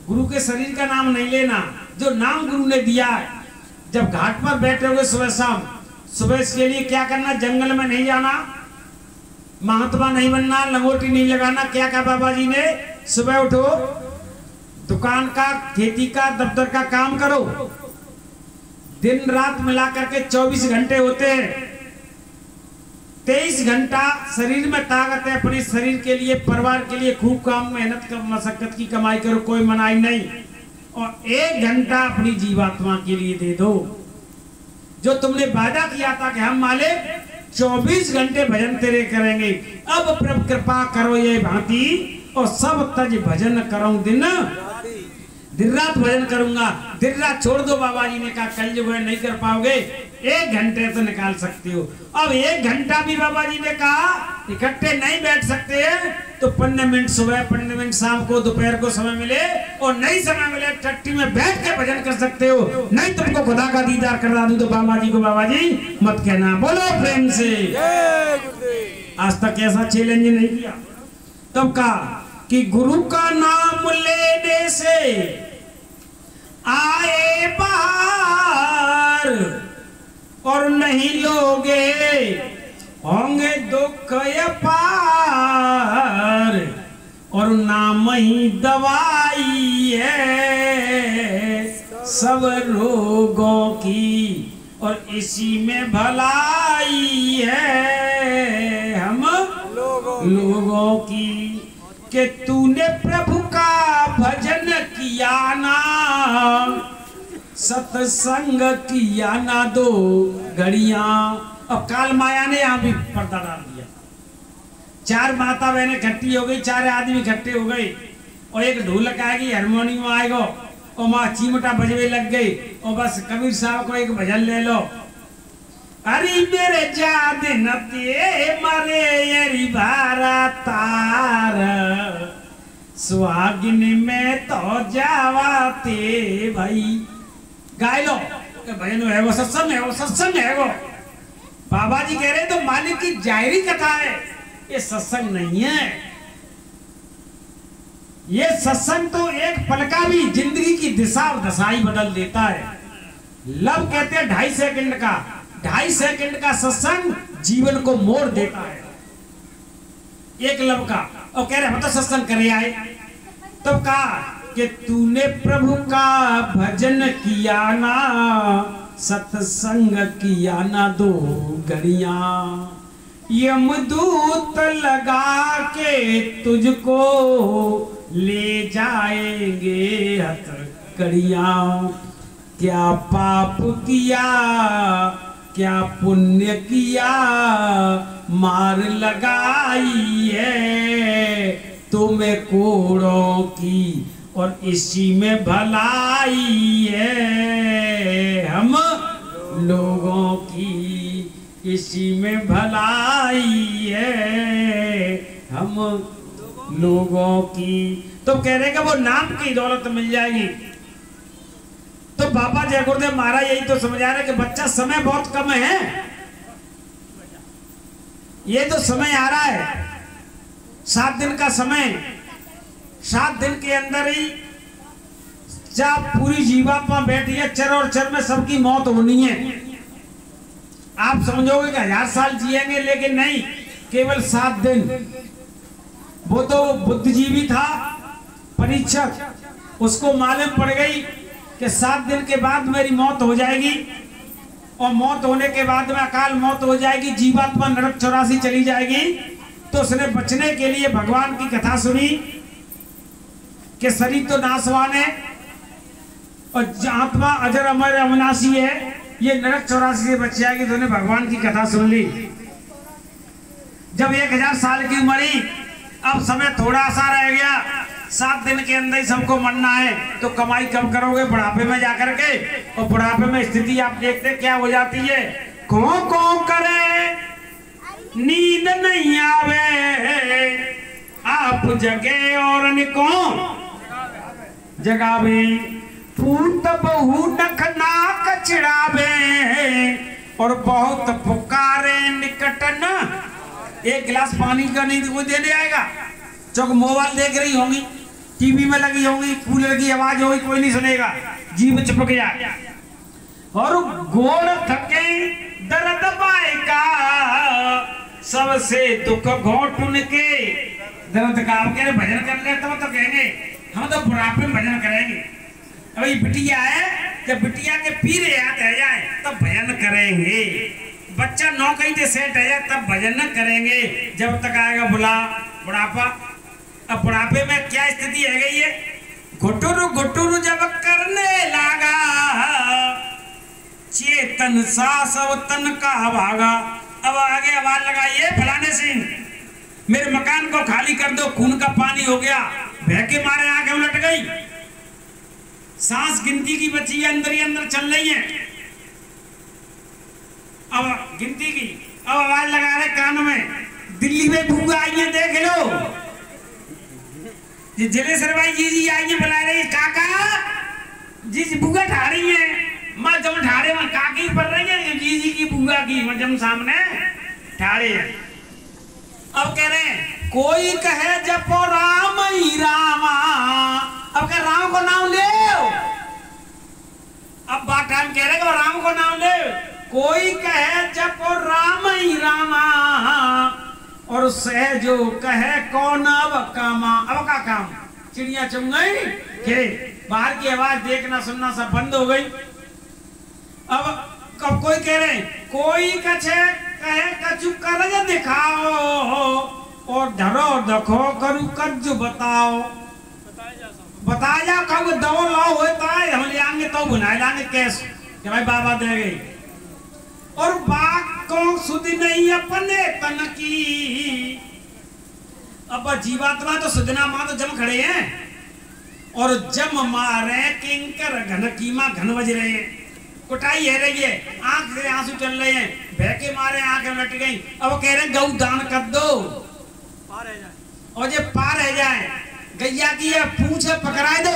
गुरु के शरीर का नाम नहीं लेना, जो नाम गुरु ने दिया है। जब घाट पर बैठे हुए सुबह शाम, सुबह के लिए क्या करना, जंगल में नहीं जाना, महात्मा नहीं बनना, लंगोटी नहीं लगाना। क्या कहा बाबा जी ने, सुबह उठो, दुकान का, खेती का, दफ्तर का काम करो। दिन रात मिलाकर के 24 घंटे होते हैं। 23 घंटा शरीर में ताकत है, अपने शरीर के लिए, परिवार के लिए खूब काम, मेहनत कर, मशक्कत की कमाई करो, कोई मनाही नहीं। और 1 घंटा अपनी जीवात्मा के लिए दे दो। जो तुमने वादा किया था कि हम मालिक 24 घंटे भजन तेरे करेंगे, अब प्रभु कृपा करो ये भांति, और सब तज भजन करूं दिन रात भजन करूंगा। दिन रात छोड़ दो, बाबा जी ने कहा कल जो है नहीं कर पाओगे, 1 घंटे तो निकाल सकते हो। अब 1 घंटा भी बाबा जी ने कहा इकट्ठे नहीं बैठ सकते हैं, तो 15 मिनट सुबह, 15 मिनट शाम को, दोपहर को समय मिले, और नहीं समय मिले टट्टी में बैठ के भजन कर सकते हो। नहीं तुमको खुदा का दीदार करा दूं तो बाबा जी को बाबा जी मत कहना। बोलो प्रेम से। आज तक ऐसा चैलेंज नहीं किया। तब कहा कि गुरु का नाम लेने से आए बाहर, और नहीं लोगे होंगे दुख अपार, और नाम ही दवाई है सब रोगों की, और इसी में भलाई है हम लोगों की। कि तूने प्रभु का भजन किया ना, सत्संग किया ना 2 घड़ियां। अब काल माया ने यहाँ भी पर्दा डाल दिया। 4 माता बहनें इकट्ठी हो गई, 4 आदमी इकट्ठे हो गए, और एक ढोलक आएगी, हारमोनियम आएगा, और माँ चिमटा बजवे लग गई, और बस कबीर साहब को एक भजन ले लो। अरे मेरे जाद नते मरे यरी भारा तार, सुहागिन में तो जावाते भाई। गाय लो भजन है वो, सत्संग है वो, सत्संग है वो। बाबा जी कह रहे तो मालिक की जाहिरी कथा है, ये सत्संग नहीं है। ये सत्संग तो एक पल का भी जिंदगी की दिशा और दशाई बदल देता है। लव कहते हैं 2.5 सेकंड का, 2.5 सेकंड का सत्संग जीवन को मोड़ देता है। एक लव का, और कह रहे हम तो सत्संग करे आए। तो कहा कि तूने प्रभु का भजन किया ना, सत्संग किया ना 2 घड़ियां, यमदूत लगा के तुझको ले जाएंगे हथकड़ियां। क्या पाप किया क्या पुण्य किया, मार लगाई है तुम्हें कोड़ों की, और इसी में भलाई है हम लोगों की, इसी में भलाई है हम लोगों की। तो कह रहे कि वो नाम की दौलत मिल जाएगी। तो बाबा जय गुरुदेव महाराज यही तो समझा रहे कि बच्चा समय बहुत कम है, ये तो समय आ रहा है 7 दिन का समय। 7 दिन के अंदर ही जब पूरी जीवात्मा बैठी है, चर और चर में सबकी मौत होनी है। आप समझोगे कि 1000 साल जिएंगे, लेकिन नहीं, केवल 7 दिन। वो तो बुद्धिजीवी था परीक्षक, उसको मालूम पड़ गई कि 7 दिन के बाद मेरी मौत हो जाएगी, और मौत होने के बाद में अकाल मौत हो जाएगी, जीवात्मा नरक 84 चली जाएगी। तो उसने बचने के लिए भगवान की कथा सुनी कि शरीर तो नाशवान है और आत्मा अजर अमर अविनाशी है, ये नरक 84 से बच जाएगी। तो उन्हें भगवान की कथा सुन ली। जब 1000 साल की उम्र ही, अब समय थोड़ा सा रह गया, 7 दिन के अंदर ही सबको मरना है, तो कमाई कब करोगे बुढ़ापे में जाकर के। और बुढ़ापे में स्थिति आप देखते क्या हो जाती है, को करे नींद नहीं आवे, आप जगे और निको जगावे, फूट बहु नख नाक चिड़ावे, और बहुत पुकारे निकट न। 1 गिलास पानी का नहीं कोई देने आएगा, चौक मोबाइल देख रही होंगी, टीवी में लगी होगी, कूलर की आवाज होगी, कोई नहीं सुनेगा, जीव चिपक जाए। और गोड़ थके दर्द बाएगा, सबसे दुख घोटुन के दर्द का। अब कह रहे भजन कर ले तो कहेंगे हम तो बुढ़ापे में भजन करेंगे। अभी बिटिया है, जब बिटिया के पीर याद आ जाए तब भजन करेंगे। बच्चा नौकरी से सेट है तब भजन न करेंगे, जब तक आएगा बुढ़ापा। अब बुढ़ापे में क्या स्थिति है गई है, घुटुरु घुटुरु जब करने लगा, चेतन सा सब तन का भागा। अब आगे आवाज लगाइए, फलाने सिंह मेरे मकान को खाली कर दो, खून का पानी हो गया। भैके मारे आंखें उलट गई, सांस गिनती की बची है, अंदर ही अंदर चल रही है। अब गिनती की, अब आवाज लगा रहे कान में, दिल्ली में भूगा आई है देख लो। जलेसर भाई जी आई है, बुला रही काका जी भूगा ठा रही है। मैं जब ठाड़े में काकी पड़ रही है, जी की भूगा की मजम सामने ठाड़े है। अब कह रहे हैं कोई कहे जपो राम ही रामा, अब कह राम को नाम ले। अब बात टाइम कह रहे राम को नाम ले। कोई कहे जपो राम ही रामा, और सह जो कहे कौन अब कामा। अब का काम, चिड़िया चुन गई के बाहर की आवाज देखना सुनना सब बंद हो गई। अब कोई कह रहे कोई कहे कछु करज दिखाओ, और धरो दखो करू कज बताओ। बताया जाओ कब दो लाओ होता है, हम ले आएंगे तो बुनाए लाएंगे कैसे कि भाई बाबा दे गई। और बात को सुध नहीं अपने तन की। अब जीवात्मा तो सुधना मां तो जम खड़े हैं, और जम मारे किंकर घन कीमा घन बज रहे हैं। कुटाई है रही है, आंख से आंसू चल रहे हैं, भैके मारे आंखें लट गई। अब कह रहे गौ दान कर दो पार है जाए, और ये पार है जाए। गैया की ये पूंछ पकड़ा दो,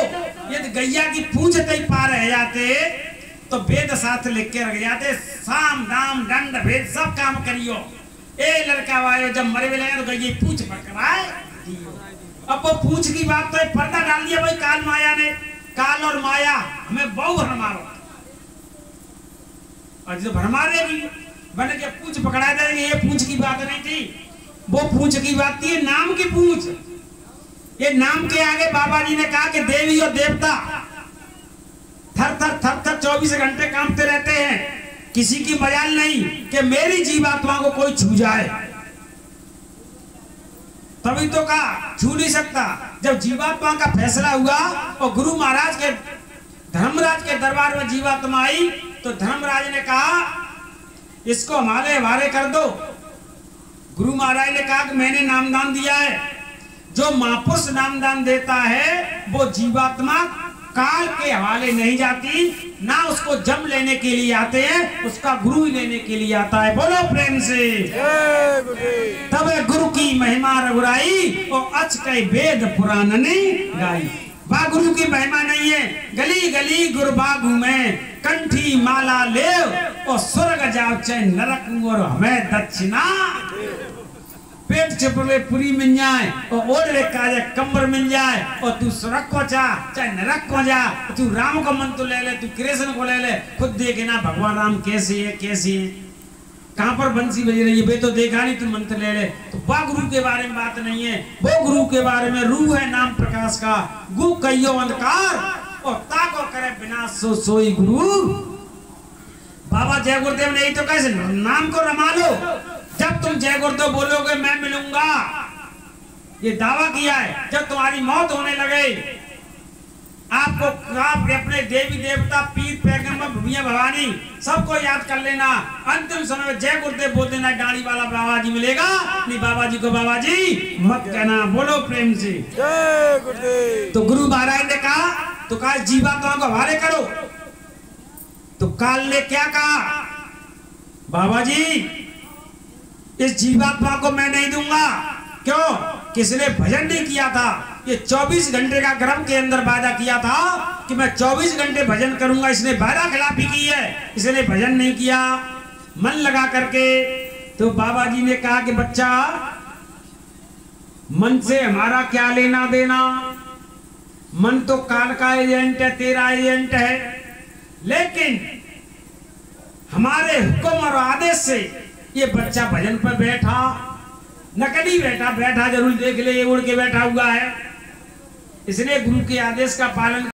ये गैया की पूंछ तई पार रह जाते तो वेद शास्त्र लिख के रख जाते, साम दाम दंड भेद सब काम करियो। ए लड़का वायो जब मरे मिले तो गैया पूंछ पकड़ाए। अब वो पूंछ की बात तो पर्दा डाल दिया भाई काल माया ने, काल और माया हमें बहु भरमारो, और जो भरमा रहेगी बने के पूंछ पकड़ा देंगे। ये पूंछ की बात नहीं थी, वो पूंछ की बात थी, नाम की पूंछ। ये नाम के आगे बाबा जी ने कहा कि देवी और देवता थर थर 24 घंटे कांपते रहते हैं। किसी की मजाल नहीं कि मेरी जीवात्मा को कोई छू जाए, तभी तो कहा छू नहीं सकता। जब जीवात्मा का फैसला हुआ और गुरु महाराज के धर्मराज के दरबार में जीवात्मा आई तो धर्मराज ने कहा इसको हमारे हवाले कर दो। गुरु महाराज ने कहा कि मैंने नामदान दिया है, जो महापुरुष नामदान देता है वो जीवात्मा काल के हवाले नहीं जाती, ना उसको जम लेने के लिए आते हैं, उसका गुरु ही लेने के लिए आता है। बोलो प्रेम से तब गुरु की महिमा रघुराई और अच कई वेद पुराण ने गाई। वाह गुरु की महिमा नहीं है, गली गली गुरबागु में कंठी माला ले और स्वर्ग जाओ चाहे नरक और हमें दक्षिणा। पेट चपले पूरी मिल जाए और ओढ़े काजे कंबर मिल जाए और तू स्वर्ग को चाहे नरक को जा, तू राम का मंत्र ले ले, तू कृष्ण को ले ले, खुद देखे ना भगवान राम कैसे है कैसे है, कहां पर बंसी बज रही है, बे तो देखा नहीं, तू मंत्र ले ले। तो वह गुरु के बारे में बात नहीं है, वो गुरु के बारे में रूह है नाम प्रकाश का, गु कहियो अंधकार और ताको करे विनाश सो सोई गुरु। बाबा जय गुरुदेव ने तो कैसे नाम को रमा लो, जब तुम जय गुरुदेव बोलोगे मैं मिलूंगा, ये दावा किया है। जब तुम्हारी मौत होने लगे आपको अपने देवी देवता पीर पैगंबर भूमिया भवानी सबको याद कर लेना, अंतिम समय में जय गुरुदेव बोल देना, गाड़ी वाला बाबा जी मिलेगा नहीं, बाबा जी को बाबा जी मत कहना। बोलो प्रेम से जय गुरुदेव। तो गुरु महाराज ने कहा तो कहा जीवात्मा को हवाले करो। तो काल ने क्या कहा, बाबा जी इस जीवात्मा को मैं नहीं दूंगा। क्यों? किसने भजन नहीं किया था, ये 24 घंटे का गर्भ के अंदर वादा किया था कि मैं 24 घंटे भजन करूंगा, इसने वादा खिलाफी की है, इसने भजन नहीं किया मन लगा करके। तो बाबा जी ने कहा कि बच्चा मन से हमारा क्या लेना देना, मन तो काल का एजेंट है, तेरा एजेंट है, लेकिन हमारे हुक्म और आदेश से ये बच्चा भजन पर बैठा, नकली बैठा जरूर देख ले, ये उड़ के बैठा हुआ है। इसलिए गुरु के आदेश का पालन